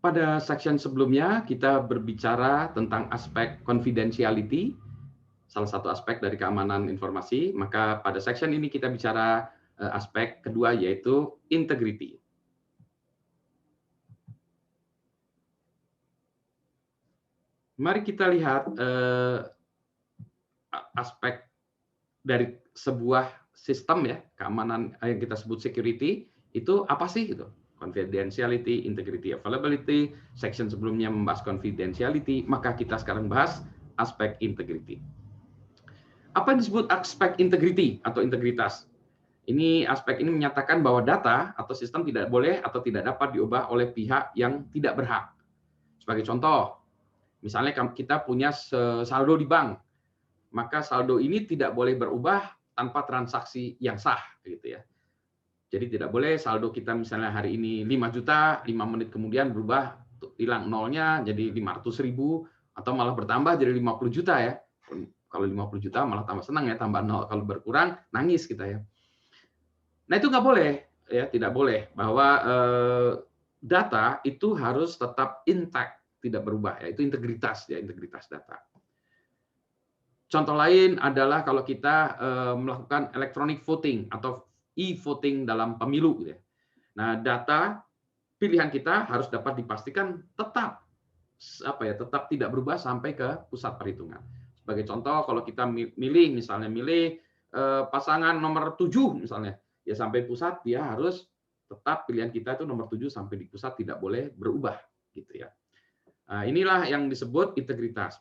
Pada section sebelumnya kita berbicara tentang aspek confidentiality, salah satu aspek dari keamanan informasi. Maka pada section ini kita bicara aspek kedua, yaitu integrity. Mari kita lihat aspek dari sebuah sistem ya, keamanan yang kita sebut security, itu apa sih gitu? Confidentiality, integrity, availability. Section sebelumnya membahas confidentiality, maka kita sekarang bahas aspek integrity. Apa yang disebut aspek integrity atau integritas? Aspek ini menyatakan bahwa data atau sistem tidak boleh atau tidak dapat diubah oleh pihak yang tidak berhak. Sebagai contoh, misalnya kita punya saldo di bank, maka saldo ini tidak boleh berubah tanpa transaksi yang sah, gitu ya. Jadi tidak boleh saldo kita misalnya hari ini 5 juta, 5 menit kemudian berubah, hilang nolnya jadi 500.000, atau malah bertambah jadi 50 juta ya. Kalau 50 juta malah tambah senang ya, tambah nol. Kalau berkurang, nangis kita ya. Nah itu nggak boleh, ya tidak boleh bahwa data itu harus tetap intact, tidak berubah ya. Itu integritas ya, integritas data. Contoh lain adalah kalau kita melakukan electronic voting atau e-voting dalam pemilu, gitu ya. Nah, data pilihan kita harus dapat dipastikan tetap tetap tidak berubah sampai ke pusat perhitungan. Sebagai contoh, kalau kita milih pasangan nomor 7 misalnya, ya sampai pusat dia harus tetap pilihan kita itu nomor 7 sampai di pusat tidak boleh berubah, gitu ya. Nah, inilah yang disebut integritas.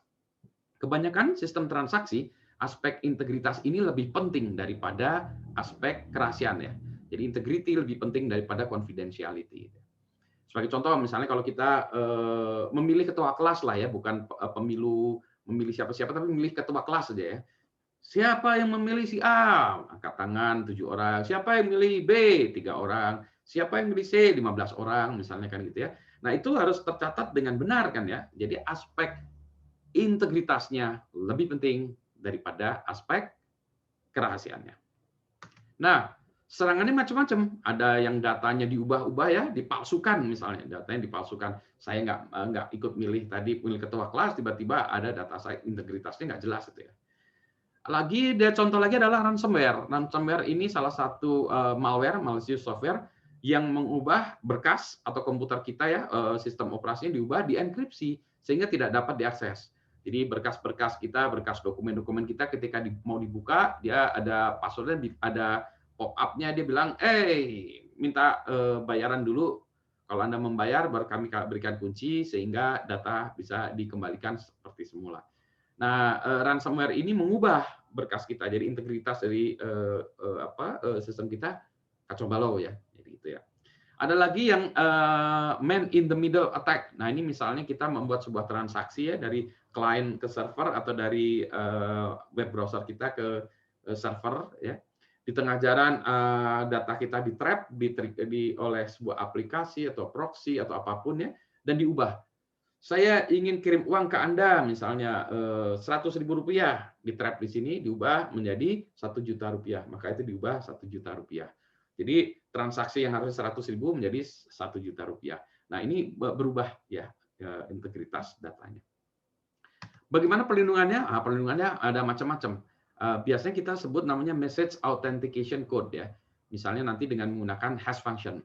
Kebanyakan sistem transaksi, aspek integritas ini lebih penting daripada aspek kerahasiaan ya. Jadi integrity lebih penting daripada confidentiality. Sebagai contoh, misalnya kalau kita memilih ketua kelas lah ya, bukan pemilu memilih siapa-siapa, tapi memilih ketua kelas saja ya. Siapa yang memilih si A? Angkat tangan 7 orang. Siapa yang memilih B? 3 orang. Siapa yang memilih C? 15 orang, misalnya kan gitu ya. Nah, itu harus tercatat dengan benar kan ya. Jadi aspek integritasnya lebih penting daripada aspek kerahasiaannya. Nah, serangannya macam-macam. Ada yang datanya diubah-ubah ya, dipalsukan misalnya, datanya dipalsukan. Saya nggak ikut milih ketua kelas, tiba-tiba ada data saya integritasnya nggak jelas itu ya. Contoh lagi adalah ransomware. Ransomware ini salah satu malware, malicious software yang mengubah berkas atau komputer kita ya, sistem operasinya diubah, dienkripsi sehingga tidak dapat diakses. Jadi berkas-berkas kita, berkas dokumen-dokumen kita ketika mau dibuka, dia ada passwordnya, ada pop-up-nya, dia bilang, minta bayaran dulu. Kalau Anda membayar, baru kami berikan kunci sehingga data bisa dikembalikan seperti semula. Nah, ransomware ini mengubah berkas kita, jadi integritas dari sistem kita kacau balau ya. Jadi itu ya. Ada lagi yang man in the middle attack. Nah, ini misalnya kita membuat sebuah transaksi ya dari client ke server atau dari web browser kita ke server ya. Di tengah jalan data kita di-trap oleh sebuah aplikasi atau proxy atau apapun ya, dan diubah. Saya ingin kirim uang ke Anda, misalnya Rp100.000, di-trap di sini, diubah menjadi Rp1.000.000, maka itu diubah Rp1.000.000. Jadi transaksi yang harusnya 100.000 menjadi Rp1.000.000. Nah, ini berubah ya integritas datanya. Bagaimana perlindungannya? Perlindungannya ada macam-macam. Biasanya kita sebut namanya message authentication code ya. Misalnya nanti dengan menggunakan hash function.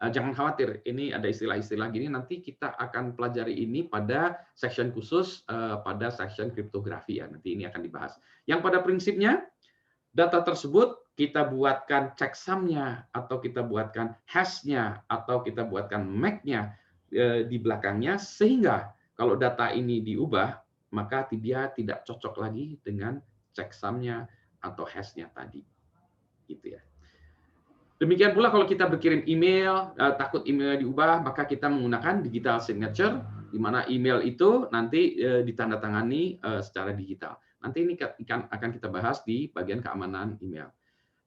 Jangan khawatir, ini ada istilah-istilah gini, nanti kita akan pelajari ini pada section khusus, pada section kriptografi ya, nanti ini akan dibahas. Yang pada prinsipnya, data tersebut kita buatkan checksum-nya, atau kita buatkan hash-nya, atau kita buatkan MAC-nya di belakangnya, sehingga kalau data ini diubah, maka dia tidak cocok lagi dengan checksum-nya atau hash-nya tadi. Gitu ya. Demikian pula kalau kita berkirim email, takut emailnya diubah, maka kita menggunakan digital signature, di mana email itu nanti ditandatangani secara digital. Nanti ini akan kita bahas di bagian keamanan email.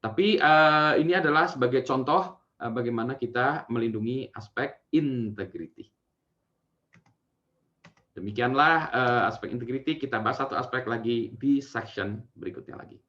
Tapi ini adalah sebagai contoh bagaimana kita melindungi aspek integrity. Demikianlah aspek integrity, kita bahas satu aspek lagi di section berikutnya lagi.